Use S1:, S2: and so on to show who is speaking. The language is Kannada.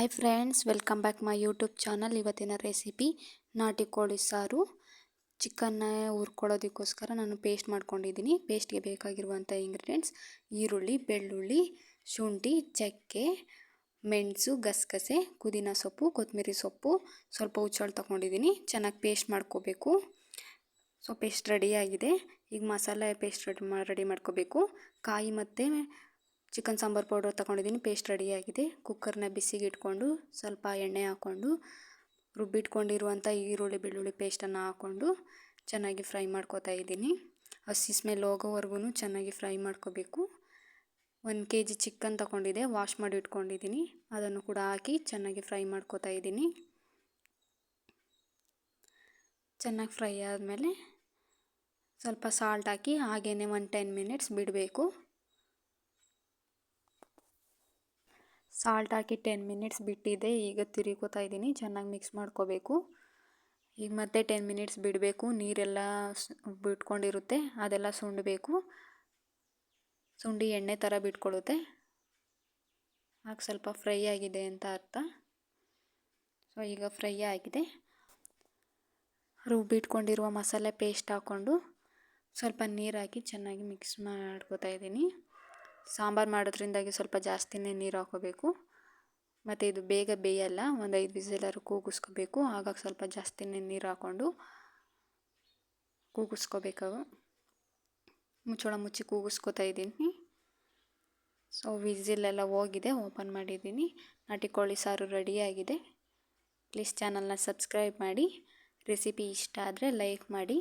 S1: Hi friends, welcome back my YouTube channel. ಇವತ್ತಿನ ರೆಸಿಪಿ ನಾಟಿ ಕೋಳಿ ಸಾರು. ಚಿಕನ್ನ ಹುರ್ಕೊಳ್ಳೋದಕ್ಕೋಸ್ಕರ ನಾನು ಪೇಸ್ಟ್ ಮಾಡ್ಕೊಂಡಿದ್ದೀನಿ. ಪೇಸ್ಟ್ಗೆ ಬೇಕಾಗಿರುವಂಥ ಇಂಗ್ರೀಡಿಯೆಂಟ್ಸ್: ಈರುಳ್ಳಿ, ಬೆಳ್ಳುಳ್ಳಿ, ಶುಂಠಿ, ಚಕ್ಕೆ, ಮೆಣಸು, ಗಸಗಸೆ, ಪುದೀನ ಸೊಪ್ಪು, ಕೊತ್ತಂಬರಿ ಸೊಪ್ಪು, ಸ್ವಲ್ಪ ಹುಚ್ಚೆಳ್ಳು ತೊಗೊಂಡಿದ್ದೀನಿ. ಚೆನ್ನಾಗಿ ಪೇಸ್ಟ್ ಮಾಡ್ಕೋಬೇಕು. ಸೊ ಪೇಸ್ಟ್ ರೆಡಿಯಾಗಿದೆ. ಈಗ ಮಸಾಲೆ ಪೇಸ್ಟ್ ರೆಡಿ ಮಾಡ್ಕೋಬೇಕು. ಕಾಯಿ ಮತ್ತು ಚಿಕನ್ ಸಾಂಬಾರು ಪೌಡರ್ ತೊಗೊಂಡಿದ್ದೀನಿ. ಪೇಸ್ಟ್ ರೆಡಿಯಾಗಿದೆ. ಕುಕ್ಕರ್ನ ಬಿಸಿಗೆ ಇಟ್ಕೊಂಡು ಸ್ವಲ್ಪ ಎಣ್ಣೆ ಹಾಕ್ಕೊಂಡು ರುಬ್ಬಿಟ್ಕೊಂಡಿರುವಂಥ ಈರುಳ್ಳಿ ಬೆಳ್ಳುಳ್ಳಿ ಪೇಸ್ಟನ್ನು ಹಾಕ್ಕೊಂಡು ಚೆನ್ನಾಗಿ ಫ್ರೈ ಮಾಡ್ಕೋತಾ ಇದ್ದೀನಿ. ಹಸಿ ಸ್ಮೆಲ್ ಹೋಗೋವರೆಗೂ ಚೆನ್ನಾಗಿ ಫ್ರೈ ಮಾಡ್ಕೋಬೇಕು. 1 kg ಚಿಕನ್ ತೊಗೊಂಡಿದ್ದೆ, ವಾಶ್ ಮಾಡಿ ಇಟ್ಕೊಂಡಿದ್ದೀನಿ. ಅದನ್ನು ಕೂಡ ಹಾಕಿ ಚೆನ್ನಾಗಿ ಫ್ರೈ ಮಾಡ್ಕೋತಾ ಇದ್ದೀನಿ. ಚೆನ್ನಾಗಿ ಫ್ರೈ ಆದಮೇಲೆ ಸ್ವಲ್ಪ ಸಾಲ್ಟ್ ಹಾಕಿ ಹಾಗೇ 10 ಮಿನಿಟ್ಸ್ ಬಿಡಬೇಕು. ಸಾಲ್ಟ್ ಹಾಕಿ 10 ಮಿನಿಟ್ಸ್ ಬಿಟ್ಟಿದ್ದೆ. ಈಗ ತಿರುಗೋತಾ ಇದ್ದೀನಿ. ಚೆನ್ನಾಗಿ ಮಿಕ್ಸ್ ಮಾಡ್ಕೋಬೇಕು. ಈಗ ಮತ್ತೆ 10 ಮಿನಿಟ್ಸ್ ಬಿಡಬೇಕು. ನೀರೆಲ್ಲ ಬಿಟ್ಕೊಂಡಿರುತ್ತೆ, ಅದೆಲ್ಲ ಸುಂಡಬೇಕು. ಸುಂಡಿ ಎಣ್ಣೆ ಥರ ಬಿಟ್ಕೊಳ್ಳುತ್ತೆ. ಆಗ ಸ್ವಲ್ಪ ಫ್ರೈ ಆಗಿದೆ ಅಂತ ಅರ್ಥ. ಸೊ ಈಗ ಫ್ರೈ ಆಗಿದೆ. ರುಬ್ಬಿಟ್ಕೊಂಡಿರುವ ಮಸಾಲೆ ಪೇಸ್ಟ್ ಹಾಕ್ಕೊಂಡು ಸ್ವಲ್ಪ ನೀರು ಹಾಕಿ ಚೆನ್ನಾಗಿ ಮಿಕ್ಸ್ ಮಾಡ್ಕೋತಾ ಇದ್ದೀನಿ. ಸಾಂಬಾರು ಮಾಡೋದ್ರಿಂದಾಗಿ ಸ್ವಲ್ಪ ಜಾಸ್ತಿನೇ ನೀರು ಹಾಕೋಬೇಕು. ಮತ್ತು ಇದು ಬೇಗ ಬೇಯಲ್ಲ. ಒಂದು 5 ವಿಸಿಲಾದ್ರು ಕೂಗಿಸ್ಕೋಬೇಕು. ಹಾಗಾಗಿ ಸ್ವಲ್ಪ ಜಾಸ್ತಿನೇ ನೀರು ಹಾಕ್ಕೊಂಡು ಕೂಗಿಸ್ಕೋಬೇಕು. ಮುಚ್ಚಳ ಮುಚ್ಚಿ ಕೂಗಿಸ್ಕೋತಾ ಇದ್ದೀನಿ. ಸೊ ವಿಸಿಲೆಲ್ಲ ಹೋಗಿದೆ. ಓಪನ್ ಮಾಡಿದ್ದೀನಿ. ನಾಟಿ ಕೋಳಿ ಸಾರು ರೆಡಿಯಾಗಿದೆ. ಪ್ಲೀಸ್ ಚಾನಲ್ನ ಸಬ್ಸ್ಕ್ರೈಬ್ ಮಾಡಿ. ರೆಸಿಪಿ ಇಷ್ಟ ಆದರೆ ಲೈಕ್ ಮಾಡಿ.